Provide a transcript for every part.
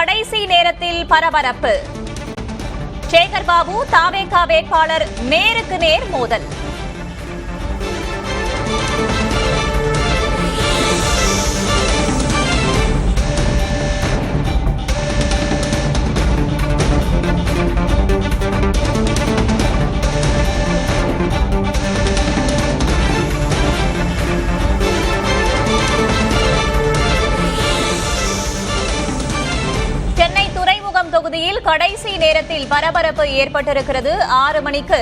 கடைசி நேரத்தில் பரபரப்பு. சேகர் பாபு தாவேகா வேட்பாளர் நேருக்கு நேர் மோதல். தொகுதியில் கடைசி நேரத்தில் பரபரப்பு ஏற்பட்டிருக்கிறது. 6 மணிக்கு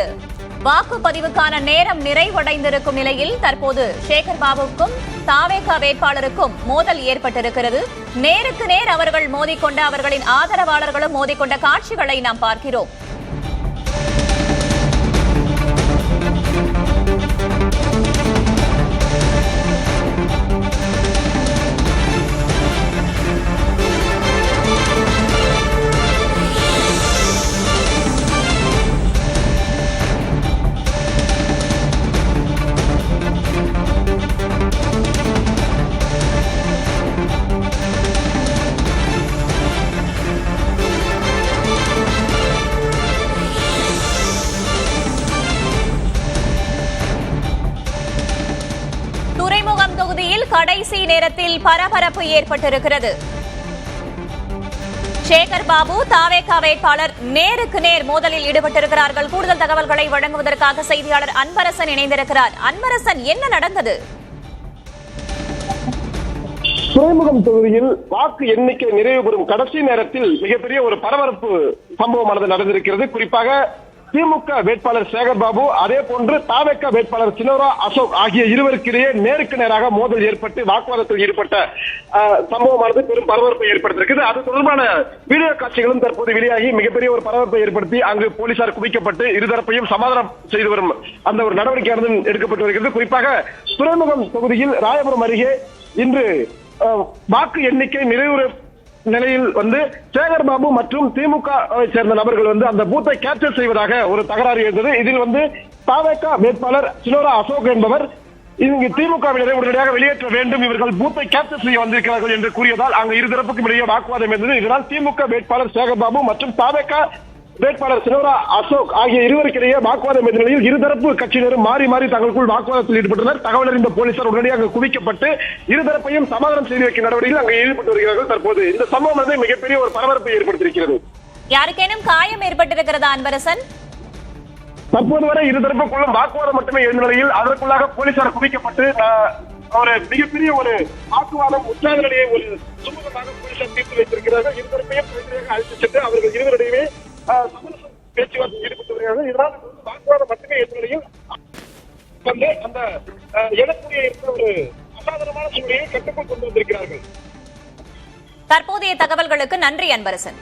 வாக்குப்பதிவுக்கான நேரம் நிறைவடைந்திருக்கும் நிலையில் தற்போது சேகர் பாபுவுக்கும் தாவேகா வேட்பாளருக்கும் மோதல் ஏற்பட்டிருக்கிறது. நேருக்கு நேர் அவர்கள் மோதிக்கொண்ட, அவர்களின் ஆதரவாளர்களும் மோதிக்கொண்ட காட்சிகளை நாம் பார்க்கிறோம். துறைமுகம் தொகுதியில் கடைசி நேரத்தில் பரபரப்பு ஏற்பட்டிருக்கிறது. சேகர் பாபு தாவேகா வேட்பாளர் நேருக்கு நேர் மோதலில் ஈடுபட்டிருக்கிறார்கள். கூடுதல் தகவல்களை வழங்குவதற்காக செய்தியாளர் அன்பரசன் இணைந்திருக்கிறார். அன்பரசன், என்ன நடந்தது? துறைமுகம் தொகுதியில் வாக்கு எண்ணிக்கை நிறைவு பெறும் கடைசி நேரத்தில் மிகப்பெரிய ஒரு பரபரப்பு சம்பவமானது நடந்திருக்கிறது. குறிப்பாக திமுக வேட்பாளர் சேகர் பாபு, அதே போன்று தாவேகா வேட்பாளர் சினோரா அசோக் ஆகிய இருவருக்கிடையே நேருக்கு நேராக மோதல் ஏற்பட்டு வாக்குவாதத்தில் ஈடுபட்ட சம்பவமானது பெரும் பரபரப்பை ஏற்படுத்தியிருக்கிறது. அது தொடர்பான வீடியோ காட்சிகளும் தற்போது வெளியாகி மிகப்பெரிய ஒரு பரபரப்பை ஏற்படுத்தி அங்கு போலீசார் குவிக்கப்பட்டு இருதரப்பையும் சமாதானம் செய்து வரும் அந்த ஒரு நடவடிக்கையானது எடுக்கப்பட்டு வருகிறது. குறிப்பாக துறைமுகம் தொகுதியில் ராயபுரம் அருகே இன்று வாக்கு எண்ணிக்கை நிறைவு நிலையில் சேகர் பாபு மற்றும் திமுக சேர்ந்த நபர்கள் அந்த பூத்தை கேப்சர் செய்வதாக ஒரு தகராறு இருந்தது. இதில் தாவேகா வேட்பாளர் சினோரா அசோக் என்பவர் இங்கு திமுகவினரை உடனடியாக வெளியேற்ற வேண்டும், இவர்கள் பூத்தை கேப்சர் செய்ய வந்திருக்கிறார்கள் என்று கூறியதால் அங்கு இருதரப்புக்கும் இடையே வாக்குவாதம் இருந்தது. இதனால் திமுக வேட்பாளர் சேகர் பாபு மற்றும் தாவேகா வேட்பாளர் சினோரா அசோக் ஆகிய இருவருக்கிடையே வாக்குவாதம் என்ற நிலையில் இருதரப்பு கட்சியினரும் மாறி மாறி தங்களுக்குள் வாக்குவாதத்தில் ஈடுபட்டனர். தகவல் அறிந்த போலீசார் உடனடியாக குவிக்கப்பட்டு இருதரப்பையும் சமாதானம் செய்து வைக்கும் நடவடிக்கையில் அங்கே ஈடுபட்டு வருகிறார்கள். தற்போது இந்த சம்பவம் மிகப்பெரிய ஒரு பரபரப்பை ஏற்படுத்தியிருக்கிறது. யாருக்கேனும் காயம் ஏற்பட்டிருக்கிறதா அன்பரசன்? தற்போது வரை இருதரப்புக்குள்ளும் வாக்குவாதம் மட்டுமே இருந்த நிலையில் அதற்குள்ளாக போலீசார் குவிக்கப்பட்டு ஒரு மிகப்பெரிய ஒரு வாக்குவாதம் உற்சாக நிலையை ஒரு சுமூகமாக போலீசார் தீர்த்து வைத்திருக்கிறார்கள். இருதரப்பையும் அழைத்து சென்று அவர்கள் இருவரிடையே பேச்சுவார்த்தை ஈடுபட்டு வருகிறார்கள். இதனால் வாக்குவாதம் மட்டுமே இருந்த நிலையில் அந்த எழக்கூடிய ஒரு அசாதாரணமான சூழ்நிலையை கட்டுக்குள் கொண்டு வந்திருக்கிறார்கள். தற்போதைய தகவல்களுக்கு நன்றி அன்பரசன்.